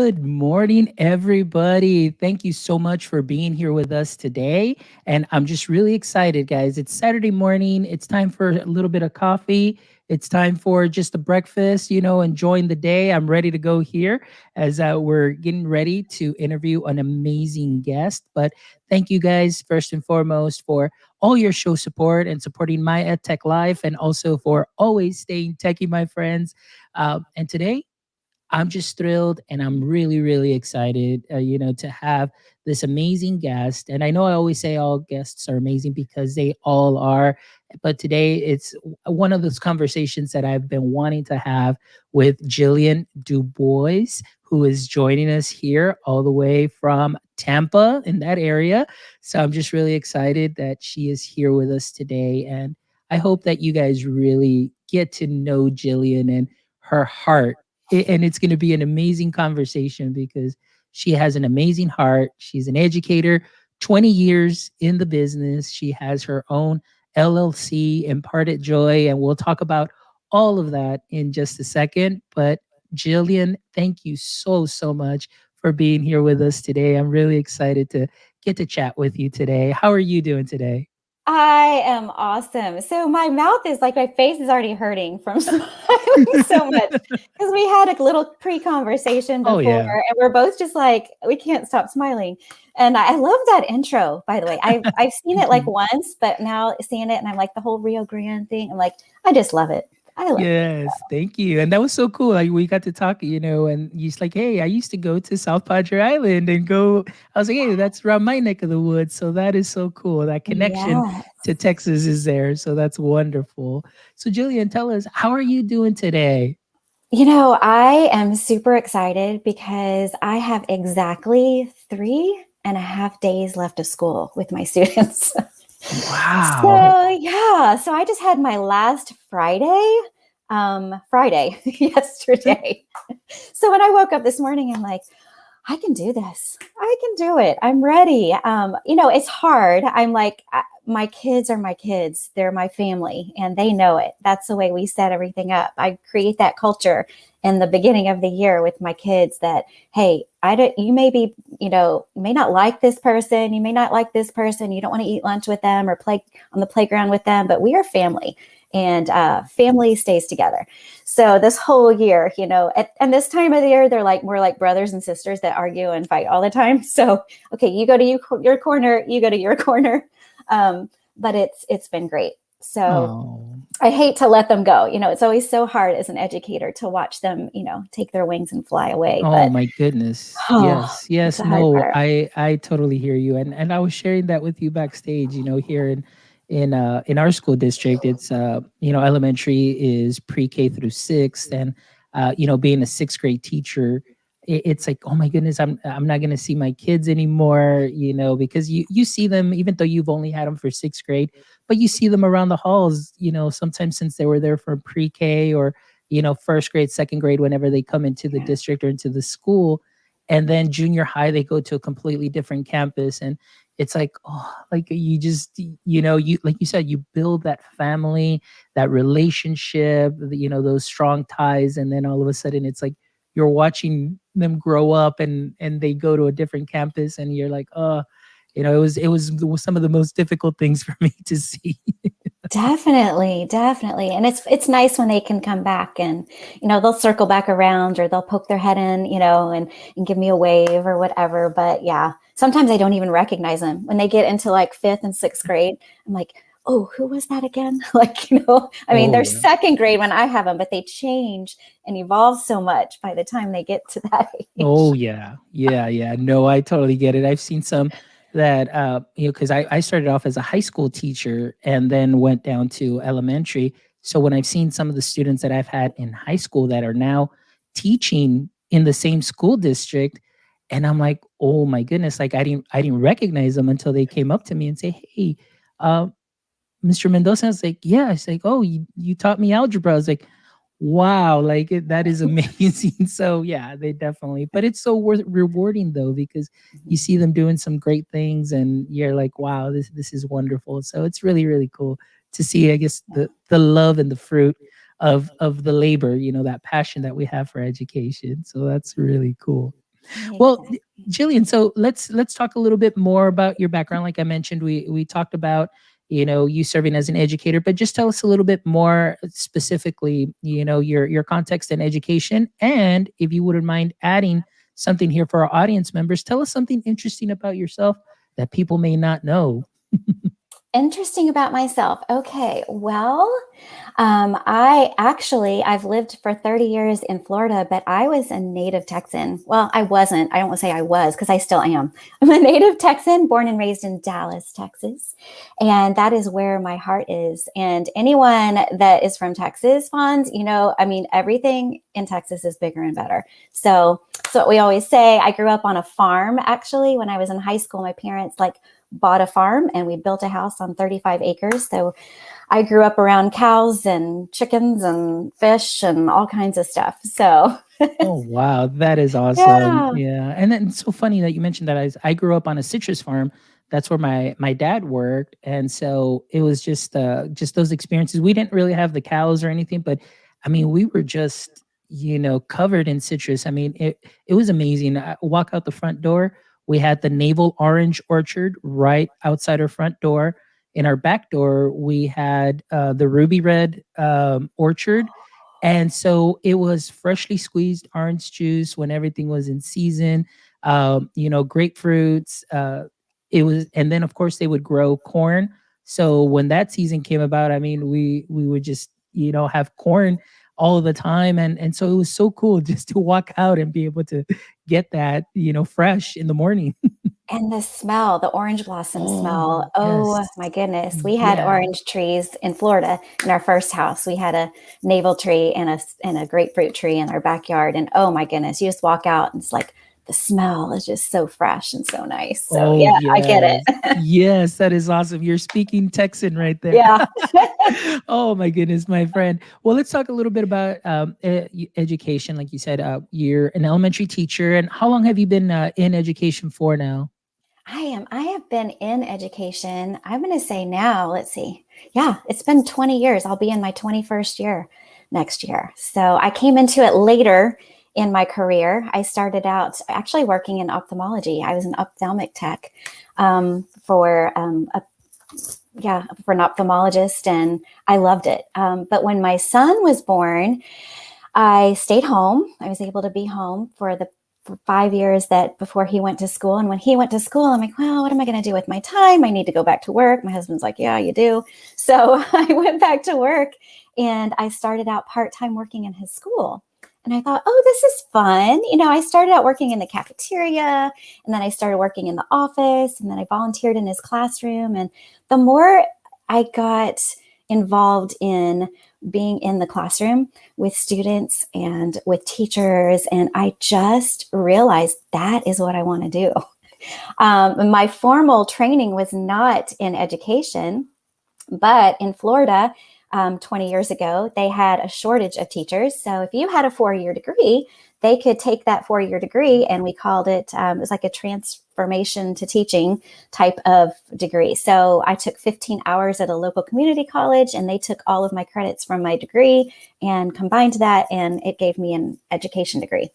Good morning, everybody. Thank you so much for being here with us today. And I'm just really excited, guys. It's Saturday morning. It's time for a little bit of coffee. It's time for just a breakfast, enjoying the day. I'm ready to go here as we're getting ready to interview an amazing guest. But thank you guys, first and foremost, for all your show support and supporting my EdTech life, and also for always staying techie, my friends. And today, I'm just thrilled and I'm really, really excited, to have this amazing guest. And I know I always say all guests are amazing because they all are. But today it's one of those conversations that I've been wanting to have with Jillian DuBois, who is joining us here all the way from Tampa in that area. So I'm just really excited that she is here with us today. And I hope that you guys really get to know Jillian and her heart, and it's going to be an amazing conversation because she has an amazing heart. She's an educator, 20 years in the business. She has her own LLC, Imparted Joy, and we'll talk about all of that in just a second. But Jillian, thank you so, so much for being here with us today. I'm really excited to get to chat with you today. How are you doing today? I am awesome. So my mouth is like my face is already hurting from smiling so much because we had a little pre-conversation Oh, before, yeah. and we're both just like we can't stop smiling. And I love that intro, by the way. I've seen it like Mhm. once, but now seeing it and I'm like the whole Rio Grande thing. I'm like, I just love it. I love it. Yes, thank you. And that was so cool. Like we got to talk, and he's like, "Hey, I used to go to South Padre Island and go." I was like, "Hey, that's around my neck of the woods." So that is so cool. That connection Yeah. to Texas is there. So that's wonderful. So Jillian, tell us, how are you doing today? I am super excited because I have exactly 3.5 days left of school with my students. Wow. So I just had my last Friday yesterday. So when I woke up this morning, I'm like, I can do this. I can do it. I'm ready. It's hard. I'm like, my kids are my kids. They're my family and they know it. That's the way we set everything up. I create that culture in the beginning of the year with my kids that, hey, you may be, you may not like this person. You may not like this person. You don't want to eat lunch with them or play on the playground with them, but we are family and family stays together. So this whole year, and this time of the year, they're like more like brothers and sisters that argue and fight all the time. So, okay, you go to your corner, you go to your corner. But it's been great. So Oh. I hate to let them go. It's always so hard as an educator to watch them, take their wings and fly away. Oh But my goodness. oh, Yes. it's Yes. the hard No, part. I totally hear you. And I was sharing that with you backstage, here in our school district. It's elementary is pre-K through 6th, and being a 6th grade teacher, it's like, oh my goodness, I'm not going to see my kids anymore, because you see them even though you've only had them for 6th grade, but you see them around the halls, sometimes since they were there for pre-K or first grade, second grade, whenever they come into the Yeah. district or into the school. And then junior high, they go to a completely different campus. And it's like, oh, like you just, you, like you said, you build that family, that relationship, those strong ties. And then all of a sudden it's like, you're watching them grow up and they go to a different campus and you're like, oh, it was some of the most difficult things for me to see. Definitely, definitely. And it's nice when they can come back and, they'll circle back around or they'll poke their head in, and give me a wave or whatever. But yeah, sometimes I don't even recognize them. When they get into like 5th and 6th grade, I'm like, oh, who was that again? Like, I mean, Oh they're yeah. 2nd grade when I have them, but they change and evolve so much by the time they get to that Oh age. yeah. Yeah, yeah. No, I totally get it. I've seen some that because I started off as a high school teacher and then went down to elementary. So when I've seen some of the students that I've had in high school that are now teaching in the same school district, and I'm like, oh my goodness, like I didn't recognize them until they came up to me and say, hey, uh, Mr. Mendoza. I was like, yeah. It's like, oh, you taught me algebra. I was like, wow, like that is amazing. So yeah, they definitely, but it's so worth rewarding though, because you see them doing some great things and you're like, wow, this is wonderful. So it's really, really cool to see, I guess, the love and the fruit of the labor, that passion that we have for education. So that's really cool. Well, Exactly. Jillian, so let's talk a little bit more about your background. Like I mentioned, we talked about, you serving as an educator, but just tell us a little bit more specifically, your context and education. And if you wouldn't mind adding something here for our audience members, tell us something interesting about yourself that people may not know. Interesting about myself. Okay, well, I've lived for 30 years in Florida, but I was a native Texan. Well, I wasn't. I don't want to say I was because I still am. I'm a native Texan, born and raised in Dallas, Texas. And that is where my heart is. And anyone that is from Texas, Fonz, I mean, everything in Texas is bigger and better. So what we always say, I grew up on a farm. Actually, when I was in high school, my parents bought a farm and we built a house on 35 acres. So I grew up around cows and chickens and fish and all kinds of stuff. So Oh wow, that is awesome. yeah. Yeah. And then it's so funny that you mentioned that I grew up on a citrus farm. That's where my dad worked. And so it was just those experiences. We didn't really have the cows or anything, but I mean, we were just, covered in citrus. I mean, it was amazing. I walk out the front door, we had the navel orange orchard right outside our front door. In our back door, we had the ruby red orchard, and so it was freshly squeezed orange juice when everything was in season. Grapefruits. It was, and then of course they would grow corn. So when that season came about, I mean, we would just have corn all the time, and so it was so cool just to walk out and be able to get that fresh in the morning. And the smell, the orange blossom Oh smell. Oh yes, my goodness. We had yeah. orange trees in Florida in our first house. We had a navel tree and a grapefruit tree in our backyard. And oh my goodness, you just walk out and it's like the smell is just so fresh and so nice. So Oh yeah, I get yes. it. Yes, that is awesome. You're speaking Texan right there. Yeah. Oh my goodness, my friend. Well, let's talk a little bit about education. Like you said, you're an elementary teacher, and how long have you been in education for now? I have been in education. I'm going to say now, let's see. Yeah, it's been 20 years. I'll be in my 21st year next year. So I came into it later in my career. I started out actually working in ophthalmology. I was an ophthalmic tech for an ophthalmologist, and I loved it. But when my son was born, I stayed home. I was able to be home for 5 years that before he went to school. And when he went to school, I'm like, well, what am I going to do with my time? I need to go back to work. My husband's like, yeah, you do. So I went back to work and I started out part-time working in his school. And I thought, oh, this is fun. I started out working in the cafeteria, and then I started working in the office, and then I volunteered in his classroom. And the more I got involved in being in the classroom with students and with teachers, and I just realized that is what I want to do. My formal training was not in education, but in Florida, 20 years ago, they had a shortage of teachers. So if you had a 4-year degree, they could take that 4-year degree, and we called it, it was like a transformation to teaching type of degree. So I took 15 hours at a local community college, and they took all of my credits from my degree and combined that, and it gave me an education degree.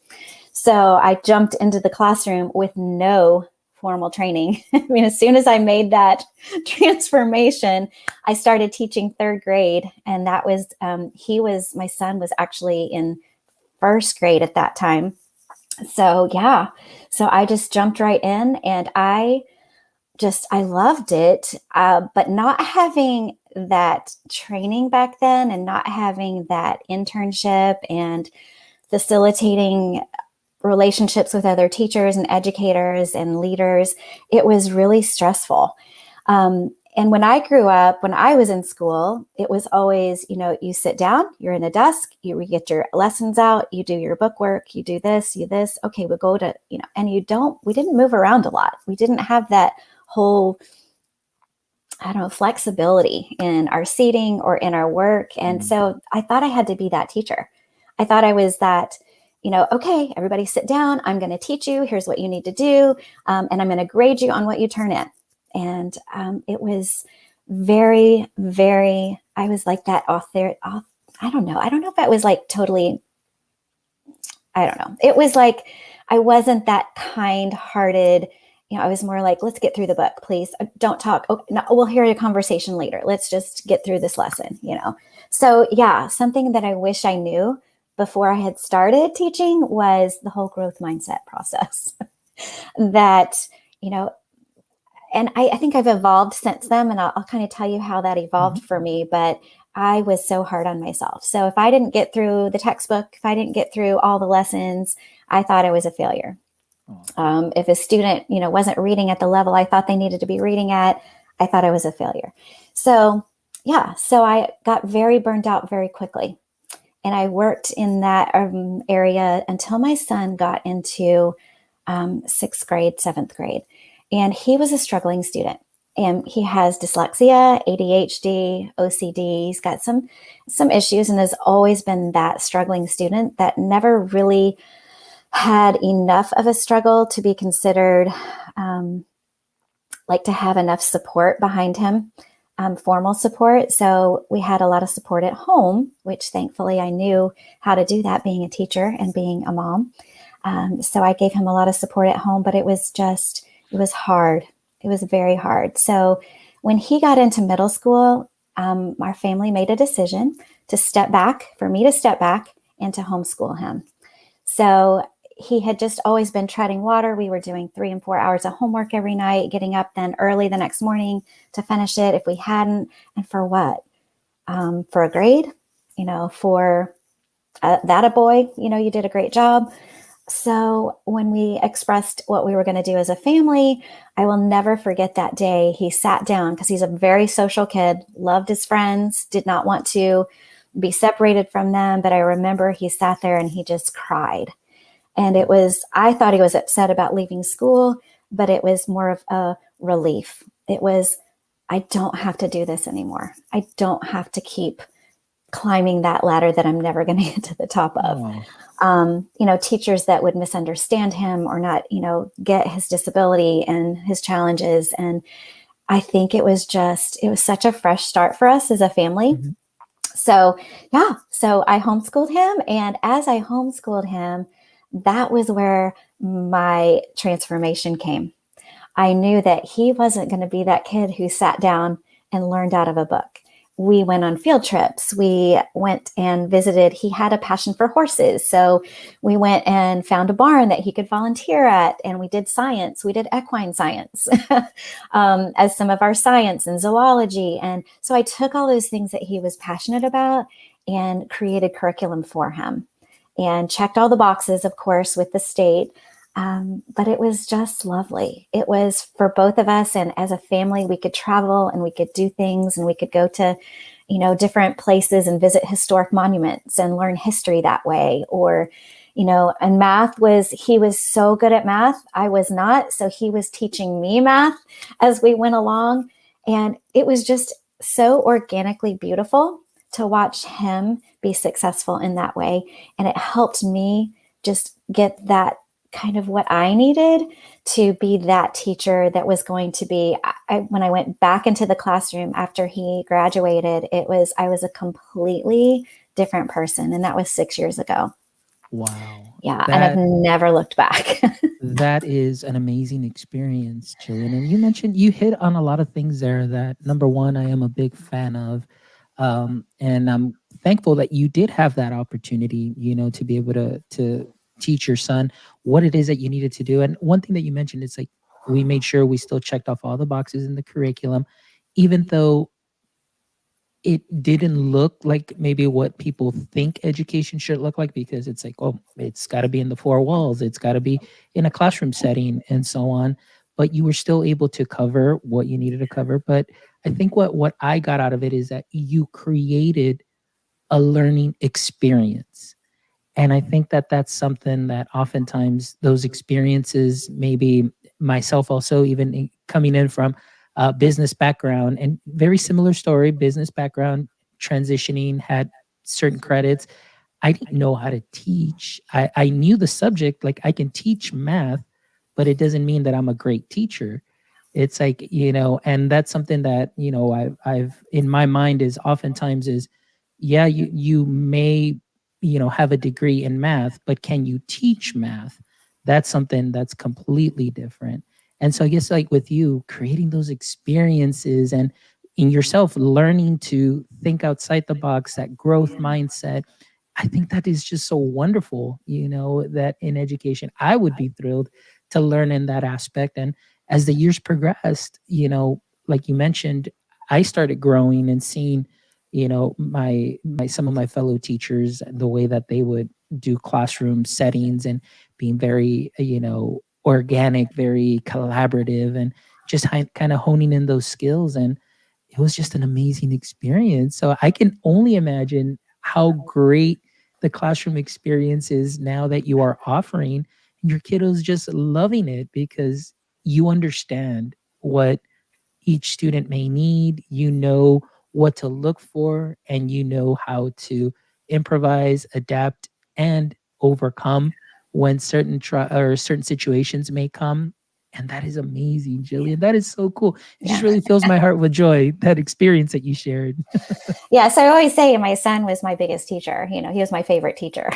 So I jumped into the classroom with no formal training. I mean, as soon as I made that transformation, I started teaching third grade, and that was my son was actually in first grade at that time. So yeah, so I just jumped right in, and I loved it. But not having that training back then, and not having that internship and facilitating relationships with other teachers and educators and leaders, it was really stressful. And when I grew up, when I was in school, it was always, you sit down, you're in a desk, you get your lessons out, you do your book work, you do this, okay, we'll go to, and we didn't move around a lot. We didn't have that whole, I don't know, flexibility in our seating or in our work. And so I thought I had to be that teacher. I thought I was that, okay, everybody sit down. I'm going to teach you. Here's what you need to do. And I'm going to grade you on what you turn in. And it was very, very, I was like that author. I don't know. I don't know if that was like totally, I don't know. It was like, I wasn't that kind-hearted. I was more like, let's get through the book, please. Don't talk. Oh, no, we'll hear a conversation later. Let's just get through this lesson. So yeah, something that I wish I knew before I had started teaching was the whole growth mindset process. that, you know, and I think I've evolved since then, and I'll kind of tell you how that evolved for me. But I was so hard on myself. So if I didn't get through the textbook, if I didn't get through all the lessons, I thought I was a failure. If a student, wasn't reading at the level I thought they needed to be reading at, I thought I was a failure. So yeah, so I got very burned out very quickly. And I worked in that area until my son got into 6th grade, 7th grade. And he was a struggling student. And he has dyslexia, ADHD, OCD. He's got some issues and has always been that struggling student that never really had enough of a struggle to be considered like to have enough support behind him, formal support. So we had a lot of support at home, which thankfully I knew how to do that being a teacher and being a mom. So I gave him a lot of support at home, but it was hard. It was very hard. So when he got into middle school, our family made a decision for me to step back and to homeschool him. So he had just always been treading water. We were doing 3 and 4 hours of homework every night, getting up then early the next morning to finish it if we hadn't. And for what? For a grade, for that a boy, you did a great job. So when we expressed what we were going to do as a family, I will never forget that day. He sat down because he's a very social kid, loved his friends, did not want to be separated from them. But I remember he sat there and he just cried. And I thought he was upset about leaving school, but it was more of a relief. It was, I don't have to do this anymore. I don't have to keep climbing that ladder that I'm never going to get to the top of. Teachers that would misunderstand him or not, get his disability and his challenges. And I think it was such a fresh start for us as a family. Mm-hmm. So I homeschooled him. And as I homeschooled him, that was where my transformation came. I knew that he wasn't going to be that kid who sat down and learned out of a book. We went on field trips. We went and visited. He had a passion for horses. So we went and found a barn that he could volunteer at. And we did science. We did equine science as some of our science and zoology. And so I took all those things that he was passionate about and created curriculum for him and checked all the boxes, of course, with the state. But it was just lovely. It was for both of us. And as a family, we could travel and we could do things and we could go to, different places and visit historic monuments and learn history that way. Or, and he was so good at math. I was not. So he was teaching me math as we went along. And it was just so organically beautiful to watch him be successful in that way. And it helped me just get that kind of what I needed to be that teacher that was going to be, when I went back into the classroom after he graduated, I was a completely different person. And that was 6 years ago. Wow. Yeah. And I've never looked back. That is an amazing experience, Jillian. And you mentioned, you hit on a lot of things there that, number one, I am a big fan of. And I'm thankful that you did have that opportunity, to be able to teach your son what it is that you needed to do. And one thing that you mentioned is like, we made sure we still checked off all the boxes in the curriculum, even though it didn't look like maybe what people think education should look like, because it's like, oh, it's got to be in the 4 walls. It's got to be in a classroom setting and so on. But you were still able to cover what you needed to cover. But I think what I got out of it is that you created a learning experience. And I think that that's something that oftentimes those experiences, maybe myself also, even coming in from a business background, and very similar story, business background, transitioning, had certain credits. I didn't know how to teach. I knew the subject, like I can teach math, but it doesn't mean that I'm a great teacher. It's like, and that's something that, I've in my mind is oftentimes is, yeah, you may, have a degree in math, but can you teach math? that's something that's completely different. And so I guess like with you creating those experiences and in yourself learning to think outside the box, that growth mindset, I think that is just so wonderful, that in education, I would be thrilled to learn in that aspect. And as the years progressed, like you mentioned, I started growing and seeing, my some of my fellow teachers, the way that they would do classroom settings and being very, organic, very collaborative, and just kind of honing in those skills. And it was just an amazing experience. So I can only imagine how great the classroom experience is now that you are offering, and your kiddos just loving it because you understand what each student may need, what to look for, and how to improvise, adapt, and overcome when certain situations may come. And that is amazing, Jillian. That is so cool. It just Yeah. really fills my heart with joy, that experience that you shared. Yeah. So I always say my son was my biggest teacher. He was my favorite teacher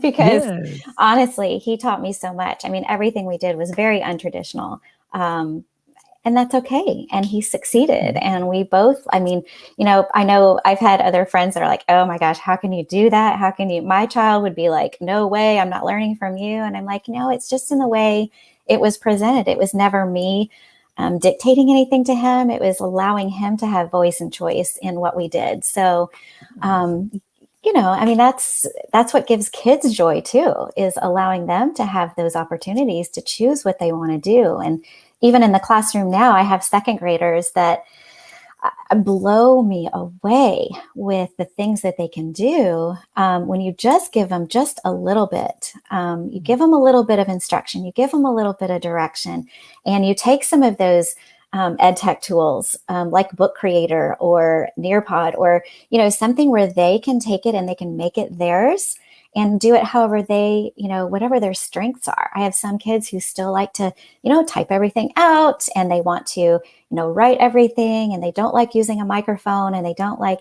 because Yes. honestly, he taught me so much. I mean, everything we did was very untraditional. And that's okay. And he succeeded. Mhm. And we both, I mean, I know I've had other friends that are like, oh my gosh, how can you do that? How can you? My child would be like, no way, I'm not learning from you. And I'm like, no, it's just in the way it was presented. It was never me dictating anything to him. It was allowing him to have voice and choice in what we did. So, um, I mean, that's what gives kids joy too, is allowing them to have those opportunities to choose what they want to do. And even in the classroom now, I have second graders that blow me away with the things that they can do when you just give them just a little bit. You give them a little bit of instruction, you give them a little bit of direction, and you take some of those ed tech tools like Book Creator or Nearpod, or something where they can take it and they can make it theirs and do it however they, whatever their strengths are. I have some kids who still like to, type everything out, and they want to, write everything, and they don't like using a microphone, and they don't like,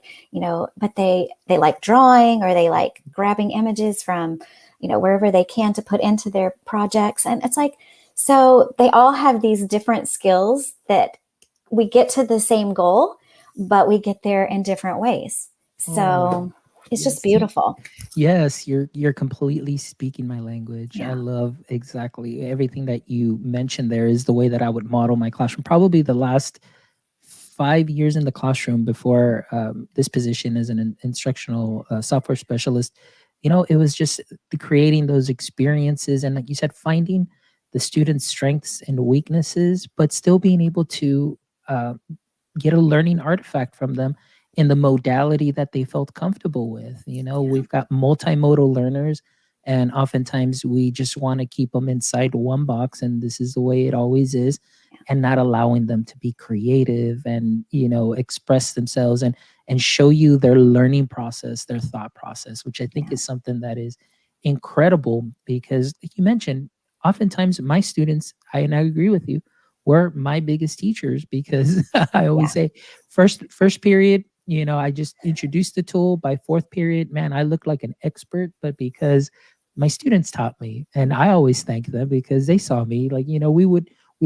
but they like drawing, or they like grabbing images from, wherever they can to put into their projects. And it's like, so they all have these different skills that we get to the same goal, but we get there in different ways. Oh, So it's just yes. beautiful. Yes, you're completely speaking my language. I Yeah. love exactly everything that you mentioned there is the way that I would model my classroom. Probably the last 5 years in the classroom before this position as an instructional software specialist, it was just creating those experiences and, like you said, finding the students' strengths and weaknesses, but still being able to uh, get a learning artifact from them in the modality that they felt comfortable with. We've got multimodal learners, and oftentimes we just want to keep them inside one box, and this is the way it always is, and not allowing them to be creative and express themselves and show you their learning process, their thought process, which I think Yeah. is something that is incredible because, like you mentioned, oftentimes my students, and I agree with you, were my biggest teachers because I always Yeah. say first period, I just introduced the tool. By fourth period, man, I looked like an expert, but because my students taught me, and I always thank them because they saw me, like, we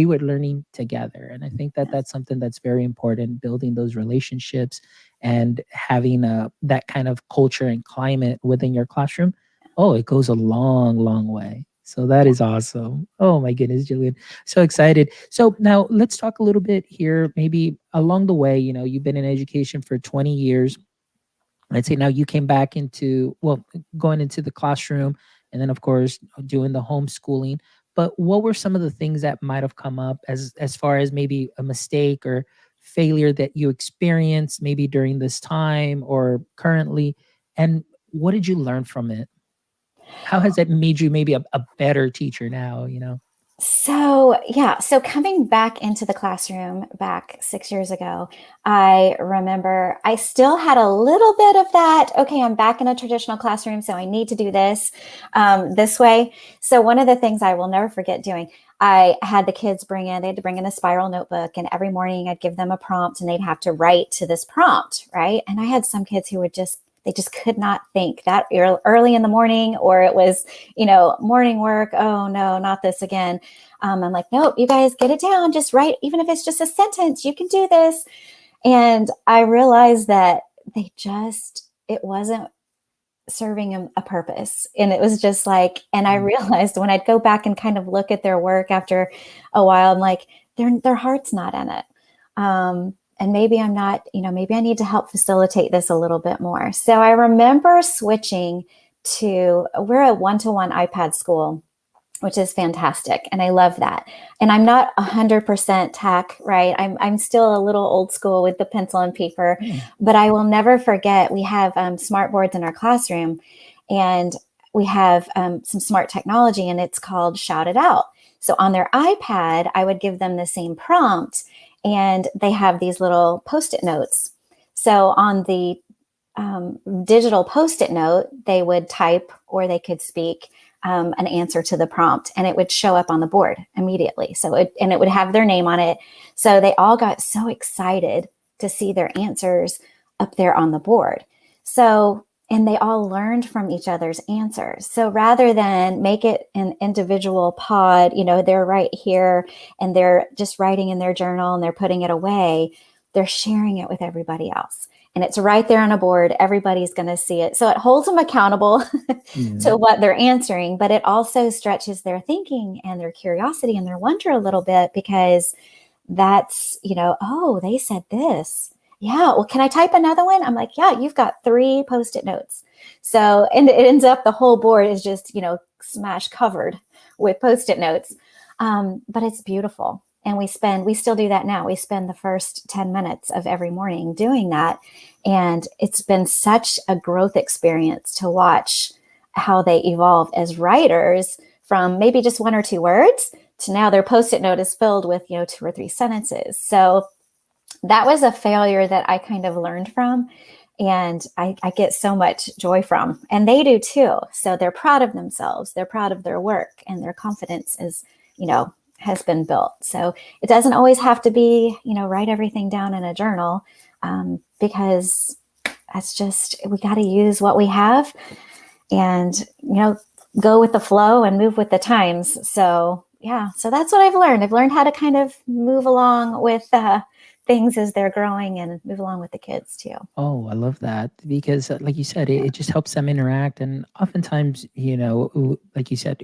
would learning together. And I think that Yes. that's something that's very important, building those relationships and having that kind of culture and climate within your classroom. Oh, it goes a long, long way. So that Yeah. is awesome. Oh my goodness, Jillian. So excited. So now let's talk a little bit here, maybe along the way. You've been in education for 20 years. Let's say now you came back into, well, going into the classroom, and then of course doing the homeschooling. But what were some of the things that might have come up as far as maybe a mistake or failure that you experienced maybe during this time or currently? And what did you learn from it? How has that made you maybe a better teacher now? So, yeah. So, coming back into the classroom back 6 years ago, I remember I still had a little bit of that. Okay, I'm back in a traditional classroom, so I need to do this way. So, one of the things I will never forget doing, I had the kids they had to bring in a spiral notebook, and every morning I'd give them a prompt and they'd have to write to this prompt, right? And I had some kids who would just They just could not think that early in the morning, or it was, morning work. Oh no, not this again. I'm like, nope, you guys get it down. Just write, even if it's just a sentence, you can do this. And I realized that it wasn't serving a purpose. And it was just like, and I realized when I'd go back and kind of look at their work after a while, I'm like, their heart's not in it. And maybe I'm not, maybe I need to help facilitate this a little bit more. So I remember switching we're a one-to-one iPad school, which is fantastic. And I love that. And I'm not 100% tech, right? I'm still a little old school with the pencil and paper, but I will never forget, we have smart boards in our classroom, and we have some smart technology, and it's called Shout It Out. So on their iPad, I would give them the same prompt, and they have these little Post-it notes. So on the digital Post-it note, they would type or they could speak an answer to the prompt, and it would show up on the board immediately. So it would have their name on it. So they all got so excited to see their answers up there on the board. So, and they all learned from each other's answers. So rather than make it an individual pod, they're right here and they're just writing in their journal and they're putting it away, they're sharing it with everybody else. And it's right there on a board. Everybody's going to see it. So it holds them accountable to what they're answering, but it also stretches their thinking and their curiosity and their wonder a little bit, because that's, oh, they said this. Yeah. Well, can I type another one? I'm like, yeah, you've got 3 Post-it notes. So, and it ends up the whole board is just, smash covered with Post-it notes. But it's beautiful. And we still do that now. We spend the first 10 minutes of every morning doing that. And it's been such a growth experience to watch how they evolve as writers, from maybe just 1 or 2 words to now their Post-it note is filled with, 2 or 3 sentences. So that was a failure that I kind of learned from. And I get so much joy from, and they do too. So they're proud of themselves. They're proud of their work, and their confidence is, has been built. So it doesn't always have to be, write everything down in a journal, because that's just, we got to use what we have and, go with the flow and move with the times. So yeah, so that's what I've learned. I've learned how to kind of move along with things as they're growing, and move along with the kids too. Oh, I love that, because like you said, it just helps them interact. And oftentimes, like you said,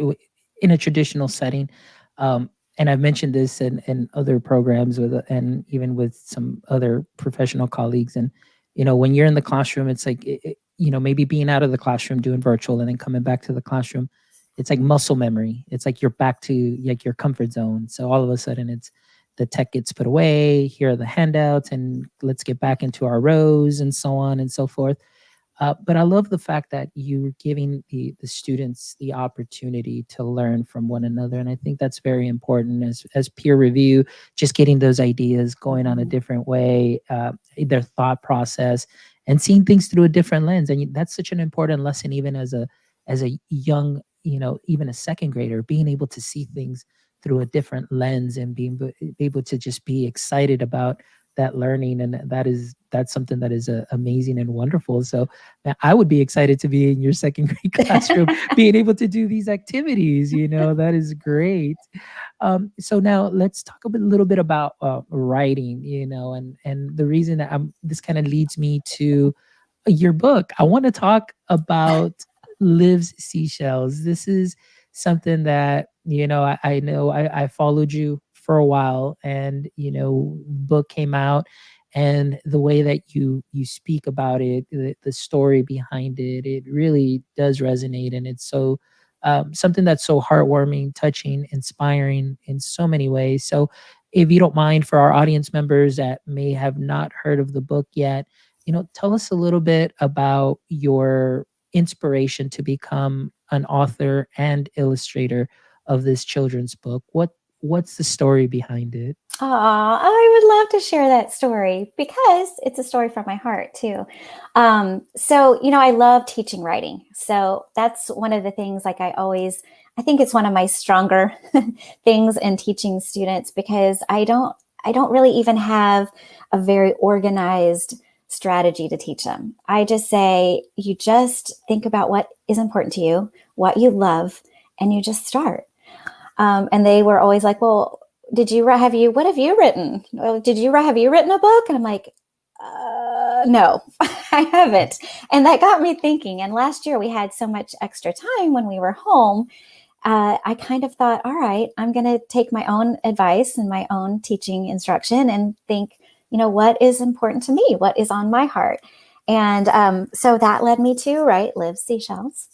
in a traditional setting, and I've mentioned this in other programs and even with some other professional colleagues. And, when you're in the classroom, it's like, maybe being out of the classroom doing virtual and then coming back to the classroom, it's like muscle memory. It's like you're back to like your comfort zone. So all of a sudden the tech gets put away. Here are the handouts, and let's get back into our rows, and so on and so forth. But I love the fact that you're giving the students the opportunity to learn from one another. And I think that's very important as peer review, just getting those ideas going on a different way, their thought process, and seeing things through a different lens. And that's such an important lesson, even as a young, even a second grader, being able to see things through a different lens and being able to just be excited about that learning. And that's something that is amazing and wonderful. So I would be excited to be in your second grade classroom, being able to do these activities. That is great. So now let's talk a little bit about writing. And the reason that this kind of leads me to your book. I want to talk about Liv's Seashells. This is something that I know I followed you for a while, and book came out, and the way that you speak about it, the story behind it, it really does resonate. And it's so something that's so heartwarming, touching, inspiring in so many ways. So if you don't mind, for our audience members that may have not heard of the book yet, tell us a little bit about your inspiration to become an author and illustrator of this children's book. What's the story behind it? I would love to share that story, because it's a story from my heart too. So, I love teaching writing. So that's one of the things, like I think it's one of my stronger things in teaching students, because I don't really even have a very organized strategy to teach them. I just say, you just think about what is important to you, what you love, and you just start. And they were always like, well, what have you written? Have you written a book? And I'm like, no, I haven't. And that got me thinking. And last year we had so much extra time when we were home. I kind of thought, all right, I'm going to take my own advice and my own teaching instruction and think, what is important to me? What is on my heart? And so that led me to write Live Seashells.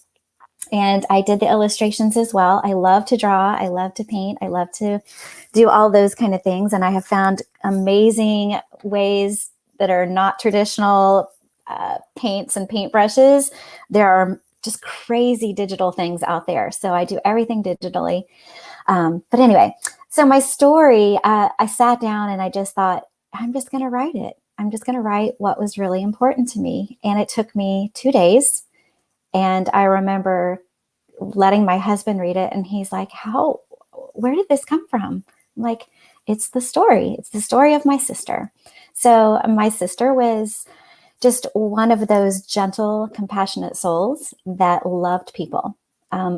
And I did the illustrations as well. I love to draw. I love to paint. I love to do all those kind of things. And I have found amazing ways that are not traditional paints and paintbrushes. There are just crazy digital things out there. So I do everything digitally. But anyway, so my story, I sat down and I just thought, I'm just going to write it. I'm just going to write what was really important to me. And it took me 2 days. And I remember letting my husband read it. And he's like, where did this come from? I'm like, it's the story. It's the story of my sister. So my sister was just one of those gentle, compassionate souls that loved people,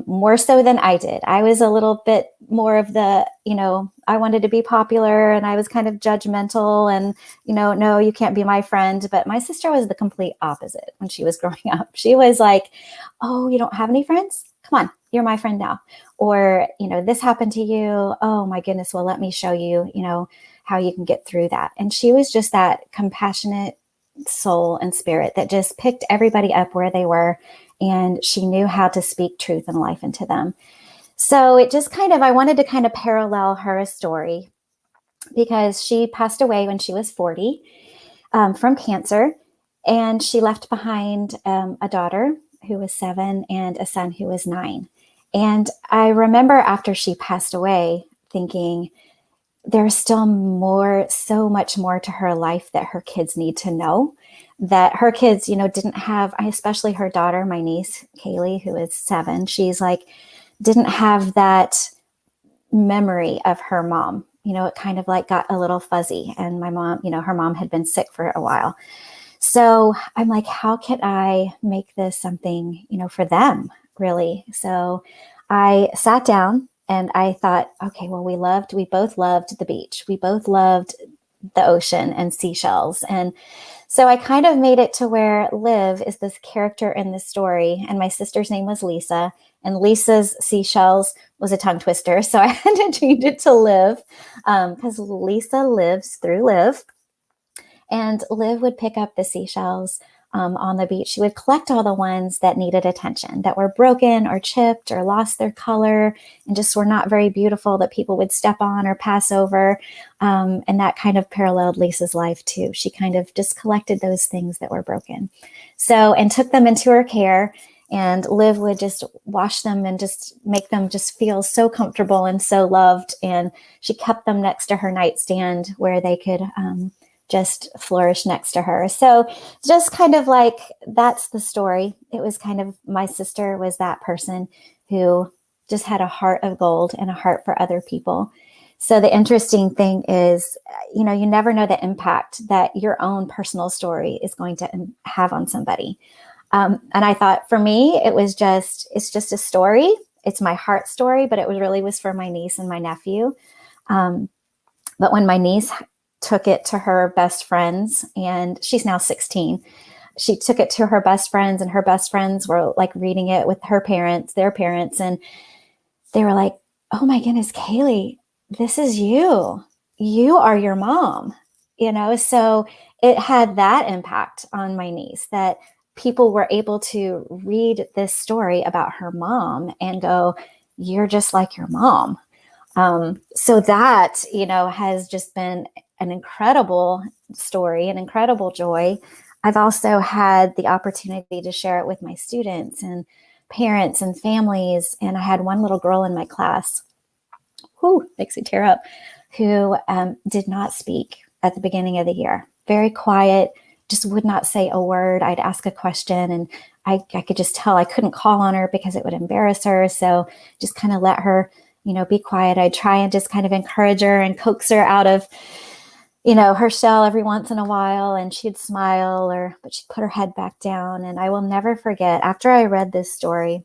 more so than I did. I was a little bit more of the, I wanted to be popular and I was kind of judgmental and, no, you can't be my friend. But my sister was the complete opposite when she was growing up. She was like, oh, you don't have any friends? Come on, you're my friend now. Or, this happened to you. Oh my goodness. Well, let me show you, how you can get through that. And she was just that compassionate soul and spirit that just picked everybody up where they were. And she knew how to speak truth and life into them. So it just I wanted to parallel her story because she passed away when she was 40 from cancer. And she left behind a daughter who was 7 and a son who was 9. And I remember after she passed away thinking, there's still so much more to her life that her kids need to know, that her kids, didn't have, especially her daughter, my niece, Kaylee, who is 7, she's like, didn't have that memory of her mom. It kind of like got a little fuzzy. And my mom, her mom had been sick for a while. So I'm like, how can I make this something, for them, really? So I sat down and I thought, okay, well, we both loved the beach. We both loved the ocean and seashells. And so I kind of made it to where Liv is this character in the story. And my sister's name was Lisa. And Lisa's seashells was a tongue twister. So I had to change it to Liv because Lisa lives through Liv. And Liv would pick up the seashells on the beach. She would collect all the ones that needed attention, that were broken or chipped or lost their color and just were not very beautiful, that people would step on or pass over. And that kind of paralleled Lisa's life too. She kind of just collected those things that were broken. So, and took them into her care. And Liv would just wash them and just make them just feel so comfortable and so loved. And she kept them next to her nightstand where they could just flourish next to her. So just kind of like, that's the story. It was kind of, my sister was that person who just had a heart of gold and a heart for other people. So the interesting thing is, you never know the impact that your own personal story is going to have on somebody. And I thought for me, it's just a story. It's my heart story, but it really was for my niece and my nephew. But when my niece took it to her best friends, and she's now 16, she took it to her best friends, and her best friends were like reading it with their parents, and they were like, oh my goodness, Kaylee, this is you. You are your mom, so it had that impact on my niece, that people were able to read this story about her mom and go, you're just like your mom. So that, has just been an incredible story, an incredible joy. I've also had the opportunity to share it with my students and parents and families. And I had one little girl in my class, makes me tear up, who did not speak at the beginning of the year. Very quiet, just would not say a word. I'd ask a question and I could just tell I couldn't call on her because it would embarrass her. So just kind of let her, be quiet. I'd try and just kind of encourage her and coax her out of, her shell every once in a while, and she'd smile, but she'd put her head back down. And I will never forget, after I read this story,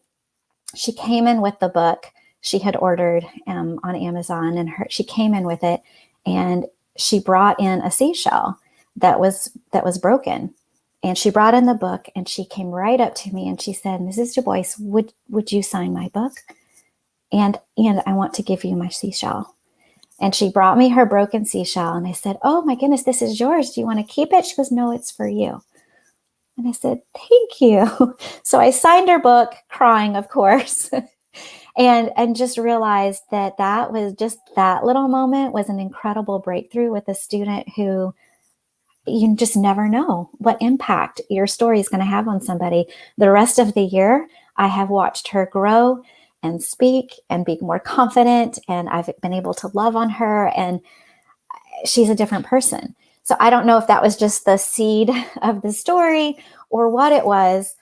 she came in with the book she had ordered on Amazon, and she came in with it, and she brought in a seashell that was broken. And she brought in the book, and she came right up to me and she said, "Mrs. DuBois, would you sign my book? And I want to give you my seashell." And she brought me her broken seashell, and I said, "Oh my goodness, this is yours. Do you want to keep it?" She goes, "No, it's for you." And I said, "Thank you." So I signed her book, crying, of course, and just realized that was just, that little moment was an incredible breakthrough with a student who, you just never know what impact your story is going to have on somebody. The rest of the year, I have watched her grow and speak and be more confident, and I've been able to love on her, and she's a different person. So I don't know if that was just the seed of the story or what it was,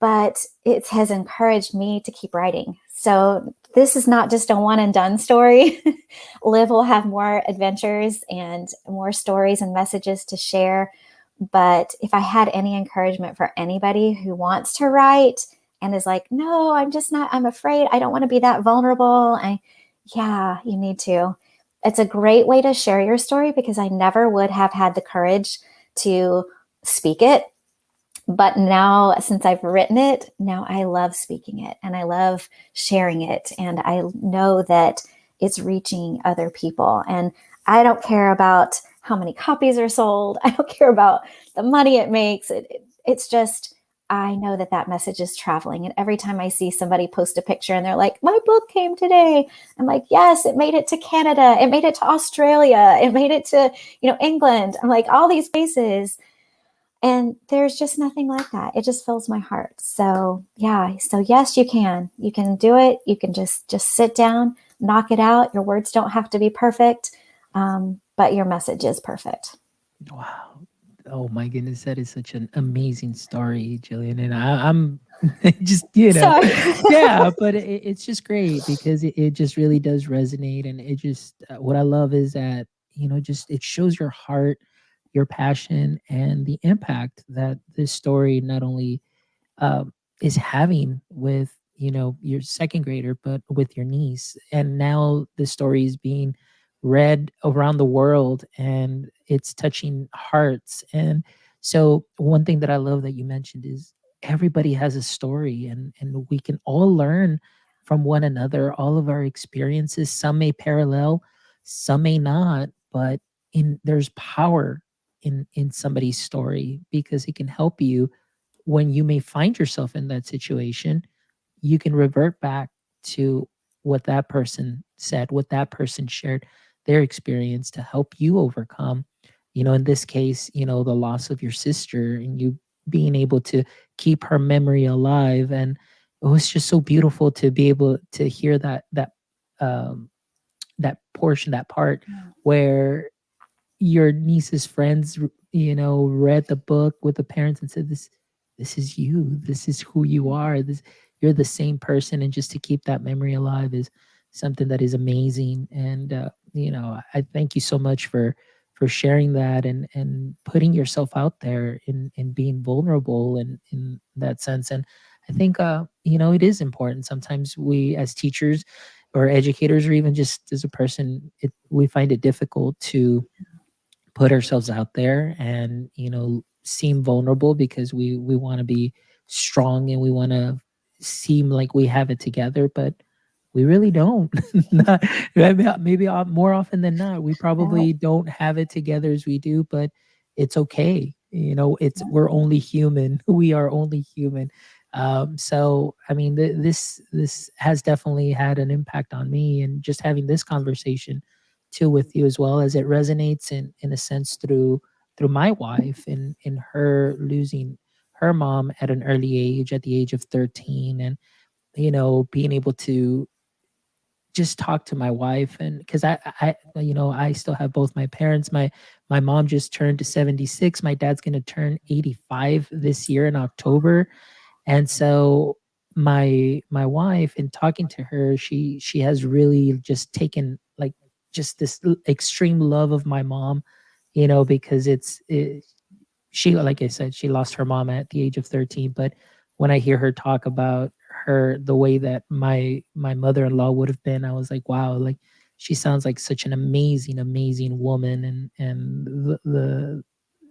but it has encouraged me to keep writing. So this is not just a one and done story. Liv will have more adventures and more stories and messages to share. But if I had any encouragement for anybody who wants to write and is like, "No, I'm just not, I'm afraid, I don't want to be that vulnerable." Yeah, you need to. It's a great way to share your story, because I never would have had the courage to speak it. But now, since I've written it, now I love speaking it, and I love sharing it. And I know that it's reaching other people. And I don't care about how many copies are sold. I don't care about the money it makes. It's just, I know that message is traveling. And every time I see somebody post a picture and they're like, "My book came today," I'm like, "Yes, it made it to Canada. It made it to Australia. It made it to, England." I'm like, all these places. And there's just nothing like that. It just fills my heart. So yeah. So yes, you can. You can do it. You can just sit down, knock it out. Your words don't have to be perfect, but your message is perfect. Wow. Oh my goodness, that is such an amazing story, Jillian. And I'm just, Sorry. yeah, but it's just great because it just really does resonate. And it just, what I love is that, just it shows your heart, your passion, and the impact that this story not only um, is having with your second grader, but with your niece. And now the story is being read around the world, and it's touching hearts. And so one thing that I love that you mentioned is everybody has a story, and we can all learn from one another. All of our experiences, some may parallel, some may not, but there's power in somebody's story because it can help you when you may find yourself in that situation. You can revert back to what that person said, what that person shared, their experience to help you overcome. In this case, the loss of your sister, and you being able to keep her memory alive. And it was just so beautiful to be able to hear um, that portion, that part where your niece's friends, read the book with the parents and said, this is you. This is who you are. You're the same person. And just to keep that memory alive is something that is amazing. And I thank you so much for sharing that and putting yourself out there in being vulnerable in that sense. And I think it is important. Sometimes we as teachers or educators, or even just as a person, we find it difficult to put ourselves out there and seem vulnerable because we want to be strong and we want to seem like we have it together, but we really don't. Not, maybe more often than not we No, probably don't have it together as we do, but it's okay. We're only human. We are only human. So I mean, this has definitely had an impact on me, and just having this conversation too with you as well, as it resonates in a sense through my wife, and in her losing her mom at an early age, at the age of 13. And being able to just talk to my wife, and because I still have both my parents. My mom just turned to 76. My dad's going to turn 85 this year in October. And so my wife, in talking to her, she has really just taken like just this extreme love of my mom because she, like I said, she lost her mom at the age of 13. But when I hear her talk about her, the way that my mother-in-law would have been, I was like, wow, like she sounds like such an amazing, amazing woman. And the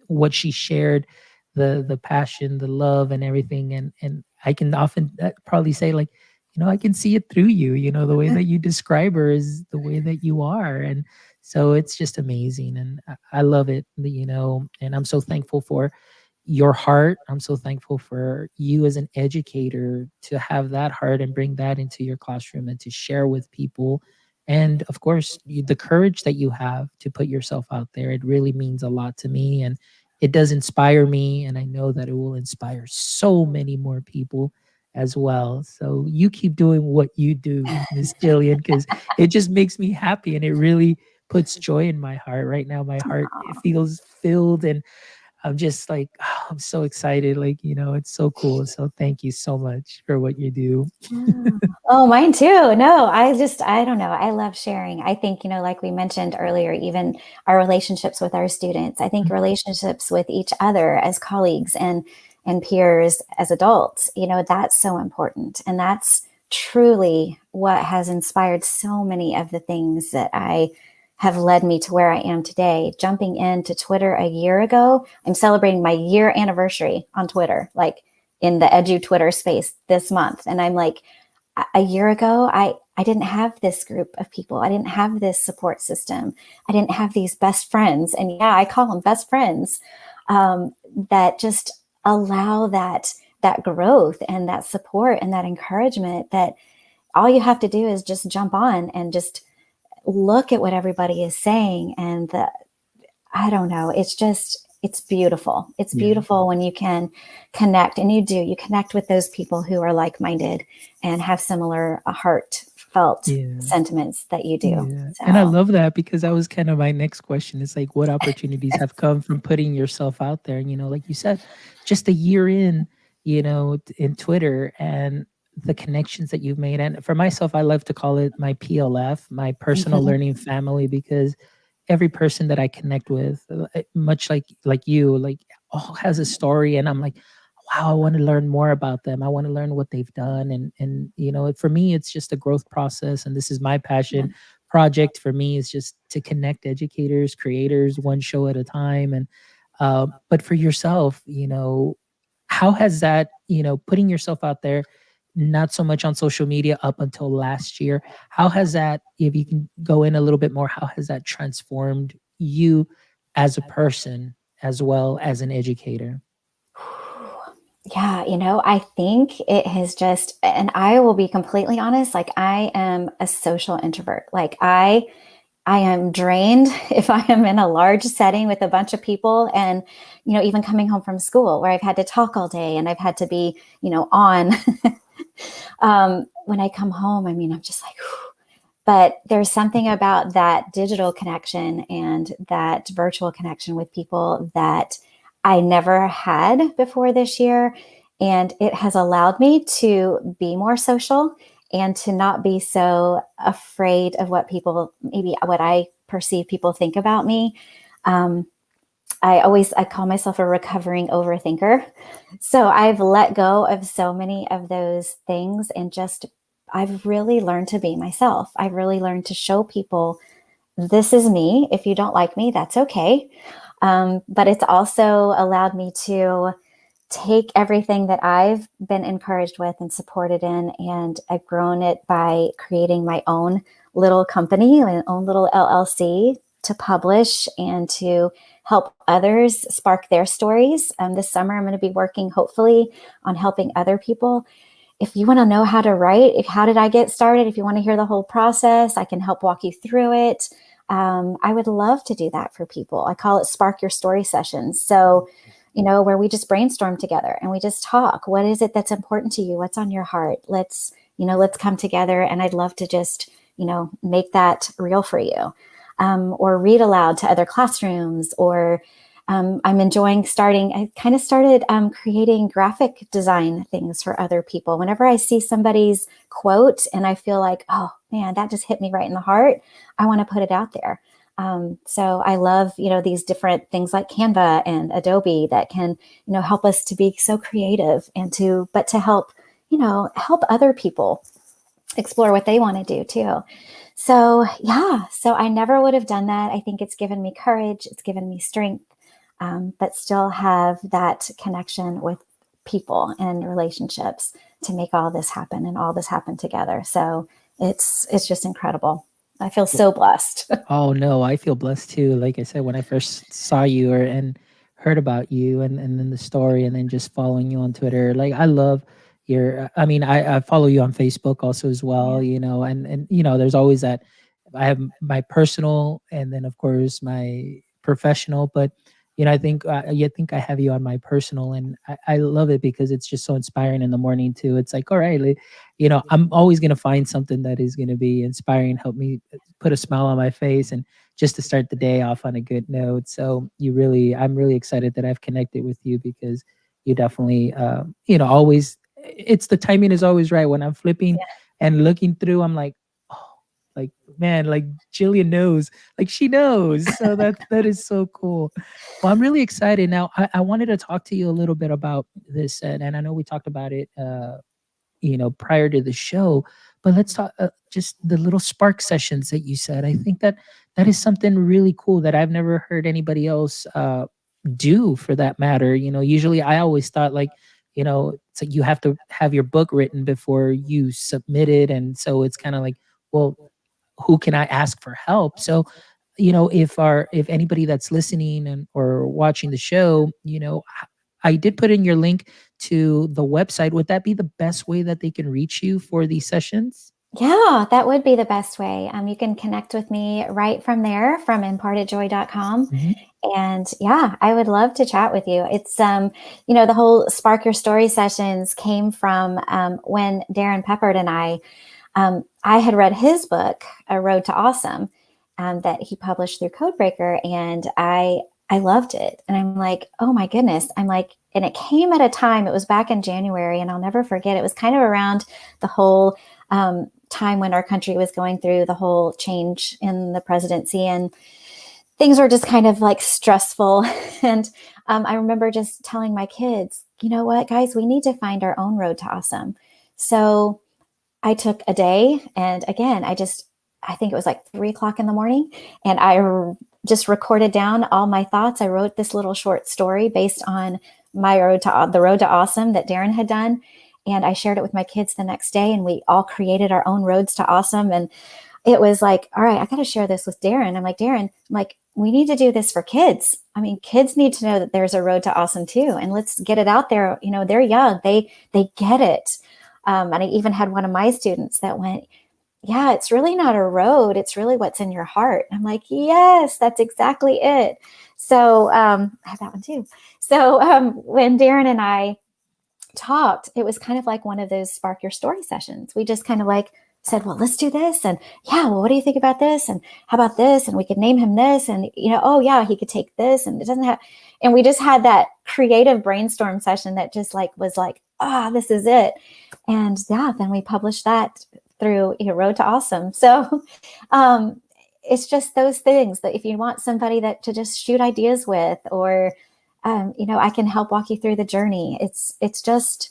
what she shared, the passion, the love, and everything. And I can often probably say, like, I can see it through you. The way that you describe her is the way that you are. And so it's just amazing, and I love it. And I'm so thankful for your heart. I'm so thankful for you as an educator to have that heart and bring that into your classroom and to share with people. And of course, the courage that you have to put yourself out there, it really means a lot to me. And it does inspire me. And I know that it will inspire so many more people as well. So you keep doing what you do, Miss Jillian, because it just makes me happy, and it really puts joy in my heart. Right now, my heart, it feels filled, and I'm just like, oh, I'm so excited. Like, it's so cool. So thank you so much for what you do. Oh, mine too. No, I don't know. I love sharing. I think, like we mentioned earlier, even our relationships with our students, I think relationships with each other as colleagues and peers as adults, that's so important. And that's truly what has inspired so many of the things that I have led me to where I am today. Jumping into Twitter a year ago, I'm celebrating my year anniversary on Twitter, like in the edu Twitter space this month. And I'm like, a year ago, I didn't have this group of people. I didn't have this support system. I didn't have these best friends. And yeah, I call them best friends, that just allow that growth and that support and that encouragement, that all you have to do is just jump on and just look at what everybody is saying. And I don't know, it's beautiful. It's beautiful when you can connect, and you connect with those people who are like-minded and have similar heartfelt sentiments that you do. Yeah. So. And I love that, because that was kind of my next question. It's like, what opportunities have come from putting yourself out there? And, like you said, just a year in, in Twitter, and the connections that you've made. And for myself, I love to call it my PLF, my personal learning family, because every person that I connect with, much like you, like, all has a story, and I'm like, wow, I want to learn more about them. I want to learn what they've done, and for me, it's just a growth process, and this is my passion project. For me, is just to connect educators, creators, one show at a time, and but for yourself, how has that, putting yourself out there, not so much on social media up until last year, how has that, if you can go in a little bit more, how has that transformed you as a person as well as an educator? Yeah, I think it has just, and I will be completely honest, like I am a social introvert. Like I am drained if I am in a large setting with a bunch of people, and, even coming home from school where I've had to talk all day and I've had to be, on. When I come home, I mean, I'm just like, whew. But there's something about that digital connection and that virtual connection with people that I never had before this year. And it has allowed me to be more social and to not be so afraid of what I perceive people think about me. I call myself a recovering overthinker. So I've let go of so many of those things, and I've really learned to be myself. I've really learned to show people, this is me. If you don't like me, that's okay. But it's also allowed me to take everything that I've been encouraged with and supported in, and I've grown it by creating my own little company, my own little LLC, to publish and to help others spark their stories. This summer, I'm going to be working, hopefully, on helping other people. If you want to know how to write, how did I get started? If you want to hear the whole process, I can help walk you through it. I would love to do that for people. I call it Spark Your Story sessions. So, where we just brainstorm together and we just talk. What is it that's important to you? What's on your heart? Let's come together. And I'd love to just, make that real for you. Or read aloud to other classrooms, or I'm enjoying I kind of started creating graphic design things for other people. Whenever I see somebody's quote and I feel like, oh man, that just hit me right in the heart, I want to put it out there. So I love, these different things like Canva and Adobe that can, help us to be so creative and to help, help other people explore what they want to do too. So yeah, so I never would have done that. I think it's given me courage. It's given me strength, but still have that connection with people and relationships to make all this happen and all this happen together. So it's just incredible. I feel so blessed. Oh no, I feel blessed too. Like I said, when I first saw you and heard about you and then the story and then just following you on Twitter, like I love I mean, I follow you on Facebook also as well, Yeah. and there's always that I have my personal and then of course my professional, but I think I have you on my personal and I love it because it's just so inspiring in the morning too. It's like, all right, like, I'm always gonna find something that is gonna be inspiring, help me put a smile on my face and just to start the day off on a good note. So I'm really excited that I've connected with you because you definitely, always, it's the timing is always right. When I'm flipping and looking through, I'm like, oh, like, man, like Jillian knows, like she knows. So that is so cool. Well, I'm really excited. Now, I wanted to talk to you a little bit about this, and I know we talked about it, prior to the show, but let's talk just the little spark sessions that you said. I think that is something really cool that I've never heard anybody else do for that matter. Usually I always thought like, so you have to have your book written before you submit it. And so it's kind of like, well, who can I ask for help? So, if anybody that's listening and or watching the show, I did put in your link to the website. Would that be the best way that they can reach you for these sessions? Yeah, that would be the best way. You can connect with me right from there from impartedjoy.com. Mhm. And yeah, I would love to chat with you. It's, the whole Spark Your Story sessions came from when Darren Peppard and I had read his book, A Road to Awesome, that he published through Codebreaker. And I loved it. And I'm like, oh my goodness. I'm like, and it came at a time, it was back in January, and I'll never forget. It was kind of around the whole time when our country was going through the whole change in the presidency, and things were just kind of like stressful. And I remember just telling my kids, you know what, guys, we need to find our own road to awesome. So I took a day, and again, I think it was like 3 o'clock in the morning, and I just recorded down all my thoughts. I wrote this little short story based on the road to awesome that Darren had done. And I shared it with my kids the next day, and we all created our own roads to awesome. And it was like, all right, I got to share this with Darren. I'm like, Darren, we need to do this for kids. I mean, kids need to know that there's a road to awesome too. And let's get it out there. They're young. They get it. And I even had one of my students that went, yeah, it's really not a road. It's really what's in your heart. I'm like, yes, that's exactly it. So I have that one too. So when Darren and I talked, it was kind of like one of those Spark Your Story sessions. We just kind of like said, well, let's do this. And yeah, well, what do you think about this? And how about this? And we could name him this. And, oh yeah, he could take this. And it doesn't have, and we just had that creative brainstorm session that just was like, this is it. And yeah, then we published that through Road to Awesome. So it's just those things that if you want somebody to just shoot ideas with, or I can help walk you through the journey. It's just,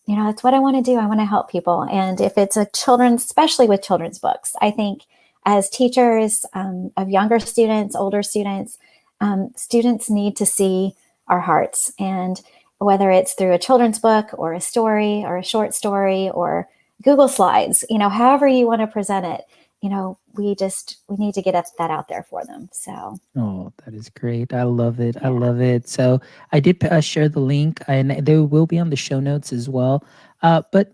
it's what I want to do. I want to help people. And if it's especially with children's books, I think as teachers of younger students, older students, students need to see our hearts. And whether it's through a children's book or a story or a short story or Google Slides, however you want to present it, we need to get that out there for them. So. Oh, that is great. I love it. I Yeah. love it. So I did share the link and they will be on the show notes as well. But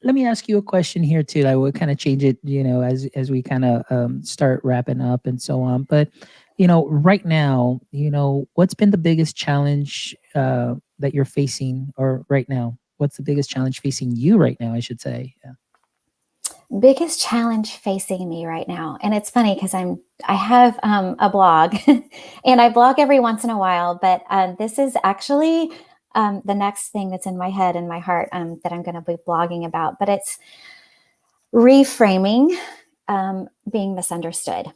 let me ask you a question here too. I will kind of change it, as we kind of start wrapping up and so on. But, right now, what's been the biggest challenge that you're facing or right now? What's the biggest challenge facing you right now, I should say? Yeah. Biggest challenge facing me right now. And it's funny because I have a blog and I blog every once in a while, but this is actually the next thing that's in my head and my heart that I'm going to be blogging about, but it's reframing being misunderstood.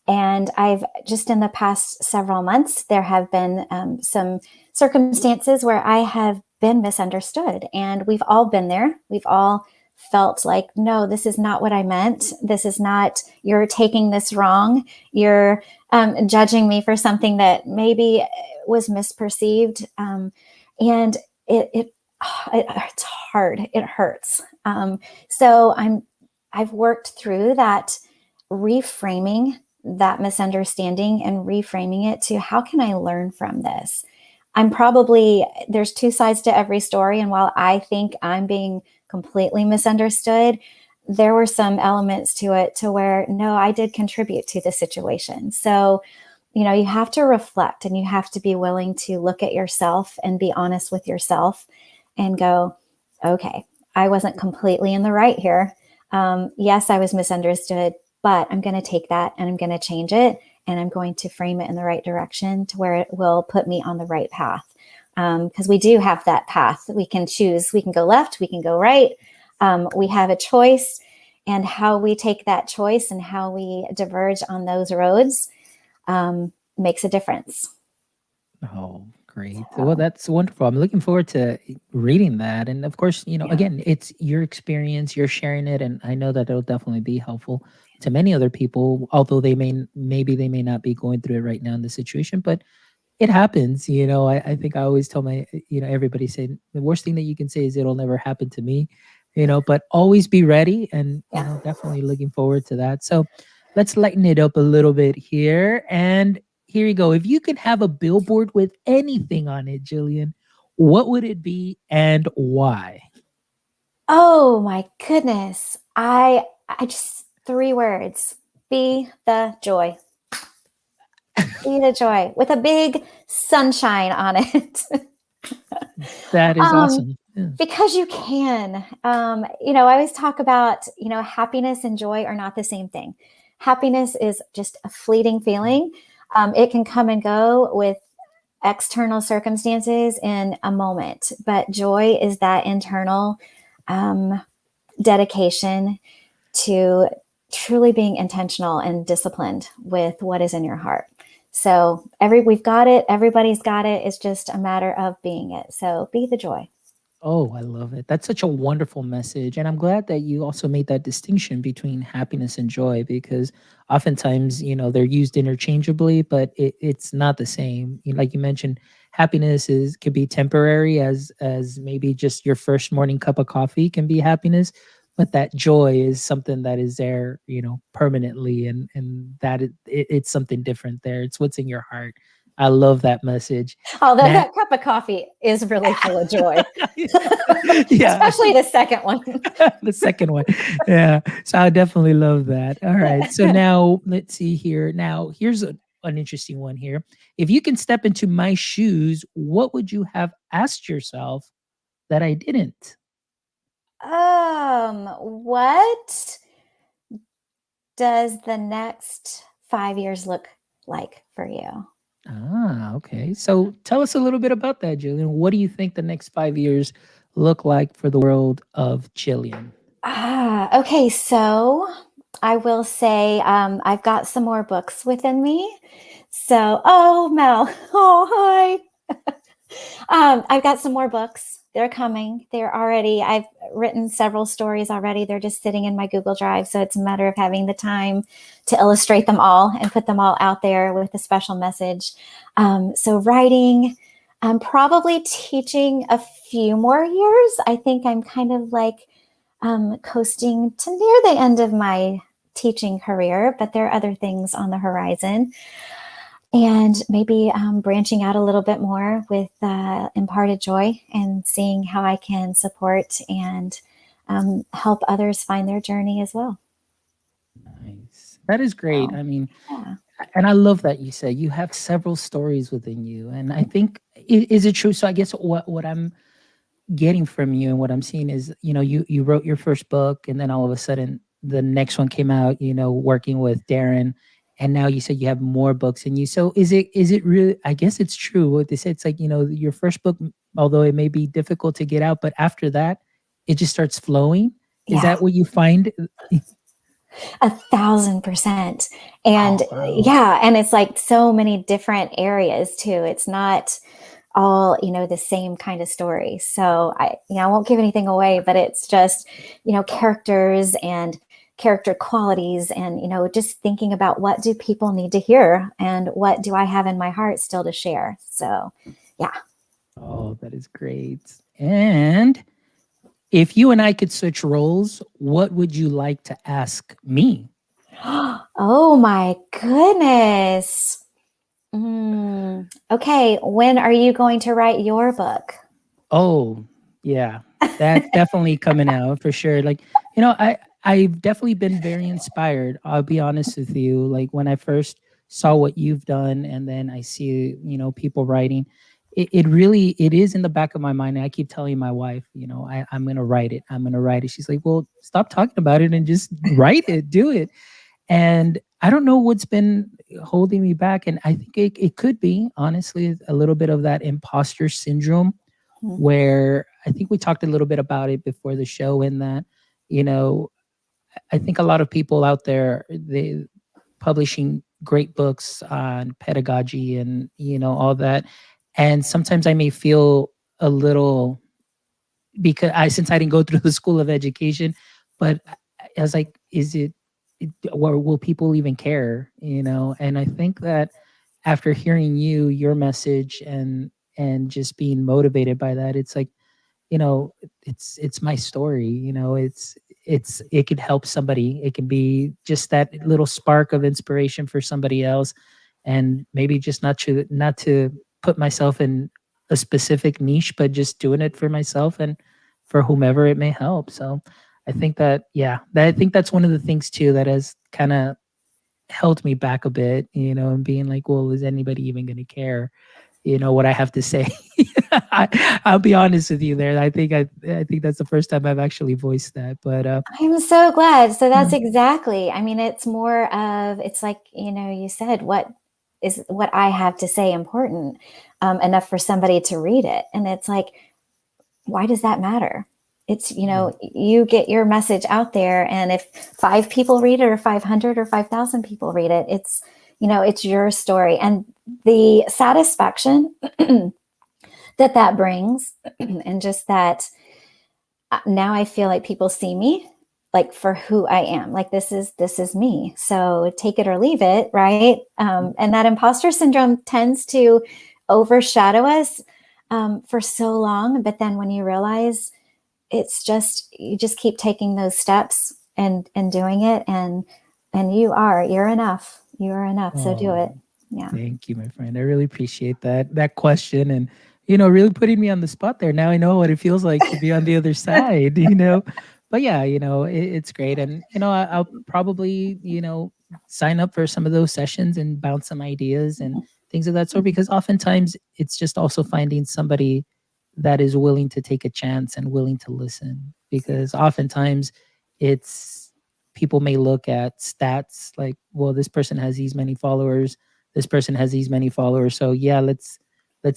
And I've just in the past several months, there have been some circumstances where I have been misunderstood. And we've all been there. We've all felt like, no, this is not what I meant. This is not, you're taking this wrong. You're judging me for something that maybe was misperceived. And it's hard. It hurts. So I've worked through that, reframing that misunderstanding and reframing it to how can I learn from this? There's two sides to every story. And while I think I'm being completely misunderstood, there were some elements to it to where, no, I did contribute to the situation. So, you have to reflect and you have to be willing to look at yourself and be honest with yourself and go, okay, I wasn't completely in the right here. Yes, I was misunderstood, but I'm going to take that and I'm going to change it and I'm going to frame it in the right direction to where it will put me on the right path. Because we do have that path. We can choose. We can go left. We can go right. We have a choice, and how we take that choice and how we diverge on those roads makes a difference. Oh, great. Well, that's wonderful. I'm looking forward to reading that. And of course, again, it's your experience, you're sharing it. And I know that it'll definitely be helpful to many other people, although they may not be going through it right now in the situation, but it happens. I think I always tell everybody say the worst thing that you can say is it'll never happen to me, but always be ready and, definitely looking forward to that. So let's lighten it up a little bit here. And here you go. If you could have a billboard with anything on it, Jillian, what would it be and why? Oh my goodness. I just 3 words. Be the joy. Be the joy with a big sunshine on it. That is awesome. Yeah. Because you can. I always talk about, happiness and joy are not the same thing. Happiness is just a fleeting feeling. It can come and go with external circumstances in a moment, but joy is that internal dedication to truly being intentional and disciplined with what is in your heart. So we've got it. Everybody's got it. It's just a matter of being it. So be the joy. Oh, I love it. That's such a wonderful message. And I'm glad that you also made that distinction between happiness and joy, because oftentimes, they're used interchangeably, but it's not the same. Like you mentioned, happiness could be temporary, as maybe just your first morning cup of coffee can be happiness, but that joy is something that is there, permanently, and that it's something different there. It's what's in your heart. I love that message. Although that cup of coffee is really full of joy. Yeah. Especially the second one. The second one. Yeah. So I definitely love that. All right. So now let's see here. Now here's an interesting one here. If you can step into my shoes, what would you have asked yourself that I didn't? What does the next 5 years look like for you? Okay. So tell us a little bit about that, Jillian. What do you think the next 5 years look like for the world of Jillian? Okay. So I will say I've got some more books within me. So, Mel, hi. I've got some more books. They're coming. I've written several stories already. They're just sitting in my Google Drive. So it's a matter of having the time to illustrate them all and put them all out there with a special message. So writing, I'm probably teaching a few more years. I think I'm kind of like coasting to near the end of my teaching career, but there are other things on the horizon. And maybe branching out a little bit more with Imparted Joy and seeing how I can support and help others find their journey as well. Nice. That is great. So, I mean, yeah. and I love that you say you have several stories within you. And I think, is it true? So I guess what I'm getting from you and what I'm seeing is, you wrote your first book and then all of a sudden the next one came out, working with Darren. And now you said you have more books in you. So is it really, I guess it's true what they say. It's like, your first book, although it may be difficult to get out, but after that, it just starts flowing. Is that what you find? 1,000%. And Oh, wow. yeah, and it's like so many different areas too. It's not all, the same kind of story. So I won't give anything away, but it's just, characters and character qualities and, just thinking about what do people need to hear and what do I have in my heart still to share. So yeah. Oh, that is great. And if you and I could switch roles, what would you like to ask me? Oh my goodness. Okay, when are you going to write your book? Oh, yeah. That's definitely coming out for sure. Like, I've definitely been very inspired. I'll be honest with you. Like when I first saw what you've done and then I see, people writing, it really it is in the back of my mind. And I keep telling my wife, I'm gonna write it. I'm gonna write it. She's like, well, stop talking about it and just write it, do it. And I don't know what's been holding me back. And I think it could be, honestly, a little bit of that imposter syndrome where I think we talked a little bit about it before the show in that, you know, I think a lot of people out there, they publishing great books on pedagogy and, all that. And sometimes I may feel a little because since I didn't go through the school of education, but I was like, or will people even care? And I think that after hearing your message and just being motivated by that, it's like, it's my story. It could help somebody. It can be just that little spark of inspiration for somebody else, and maybe just not to put myself in a specific niche, but just doing it for myself and for whomever it may help. So I think that, yeah, I think that's one of the things too that has kind of held me back a bit, and being like, well, is anybody even going to care? What I have to say. I'll be honest with you there. I think that's the first time I've actually voiced that. But I'm so glad. So yeah. that's exactly, I mean, it's more of, it's like, you said, what is what I have to say important enough for somebody to read it? And it's like, why does that matter? It's, Yeah. you get your message out there. And if 5 people read it or 500 or 5,000 people read it, it's your story. And the satisfaction that brings, and just that now I feel like people see me like for who I am. Like this is me. So take it or leave it, right? And that imposter syndrome tends to overshadow us for so long. But then when you realize it's just you just keep taking those steps and doing it, and you're enough. You're enough. So do it. Oh, Yeah. thank you, my friend. I really appreciate that question, and really putting me on the spot there. Now I know what it feels like to be on the other side. But yeah, it's great, and I'll probably sign up for some of those sessions and bounce some ideas and things of that sort, because oftentimes it's just also finding somebody that is willing to take a chance and willing to listen, because oftentimes it's people may look at stats like, well, this person has these many followers, this person has these many followers, so yeah, let's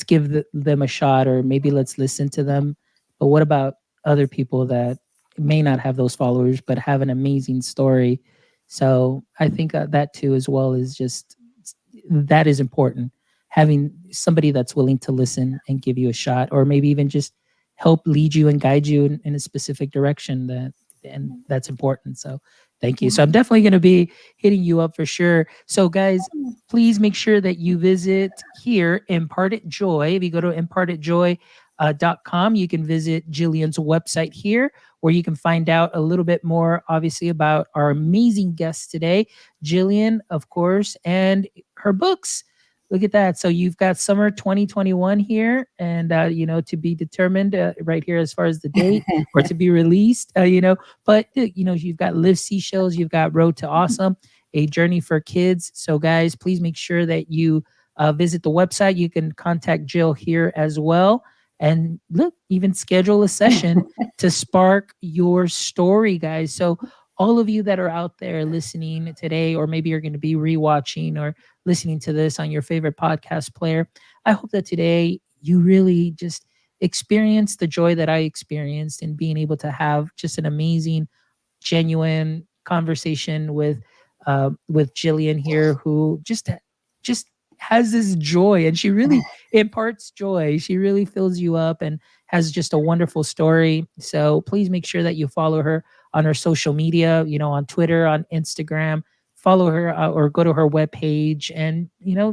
give them a shot, or maybe let's listen to them. But what about other people that may not have those followers but have an amazing story? So I think that too as well is just that is important, having somebody that's willing to listen and give you a shot, or maybe even just help lead you and guide you in a specific direction, and that's important. So thank you. So I'm definitely going to be hitting you up for sure. So guys, please make sure that you visit here Imparted Joy. If you go to impartedjoy.com, you can visit Jillian's website here, where you can find out a little bit more, obviously, about our amazing guest today, Jillian, of course, and her books. Look at that. So you've got summer 2021 here, and to be determined right here as far as the date, or to be released. But you've got Live Seashells, you've got Road to Awesome, a journey for kids. So guys, please make sure that you visit the website. You can contact Jill here as well, and look, even schedule a session to spark your story, guys. So all of you that are out there listening today, or maybe you're going to be rewatching or listening to this on your favorite podcast player, I hope that today you really just experience the joy that I experienced in being able to have just an amazing, genuine conversation with Jillian here, who just has this joy, and she really imparts joy. She really fills you up and has just a wonderful story. So please make sure that you follow her on her social media, on Twitter, on Instagram. Follow her, or go to her webpage, and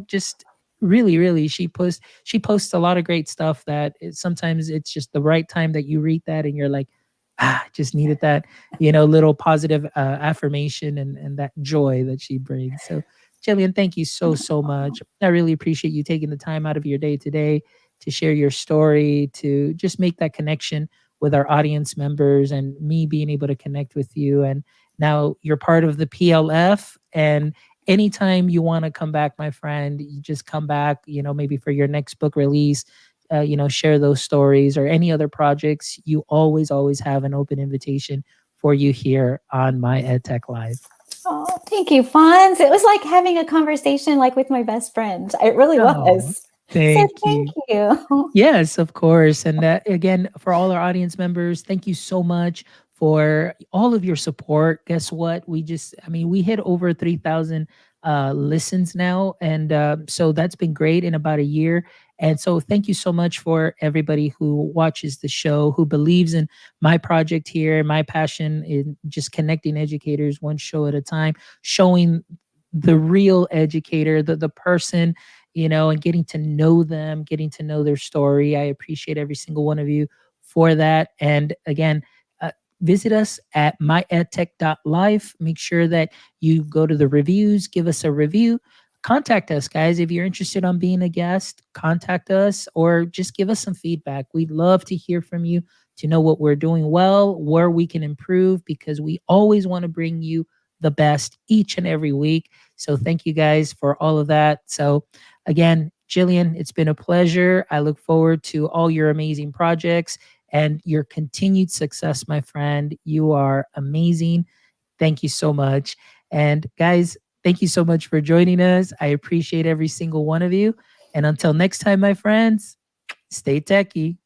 just really, really, she posts a lot of great stuff that sometimes it's just the right time that you read that and you're like, just needed that, little positive affirmation and that joy that she brings. So, Jillian, thank you so much. I really appreciate you taking the time out of your day today to share your story, to just make that connection with our audience members, and me being able to connect with you. And now you're part of the PLF. And anytime you want to come back, my friend, you just come back, maybe for your next book release, share those stories or any other projects. You always have an open invitation for you here on My EdTech Live. Oh, thank you, Fonz. It was like having a conversation like with my best friend. It really was. Thank So thank you. you. Yes, of course. And again, for all our audience members, thank you so much for all of your support. Guess what? We hit over 3,000 listens now. And so that's been great in about a year. And so thank you so much for everybody who watches the show, who believes in my project here, my passion in just connecting educators one show at a time, showing the real educator, the person, and getting to know them, getting to know their story. I appreciate every single one of you for that. And again, visit us at myedtech.life. Make sure that you go to the reviews, give us a review. Contact us, guys. If you're interested on being a guest, contact us or just give us some feedback. We'd love to hear from you, to know what we're doing well, where we can improve, because we always want to bring you the best each and every week. So thank you guys for all of that. So again, Jillian, it's been a pleasure. I look forward to all your amazing projects and your continued success, my friend. You are amazing. Thank you so much. And guys, thank you so much for joining us. I appreciate every single one of you. And until next time, my friends, stay techie.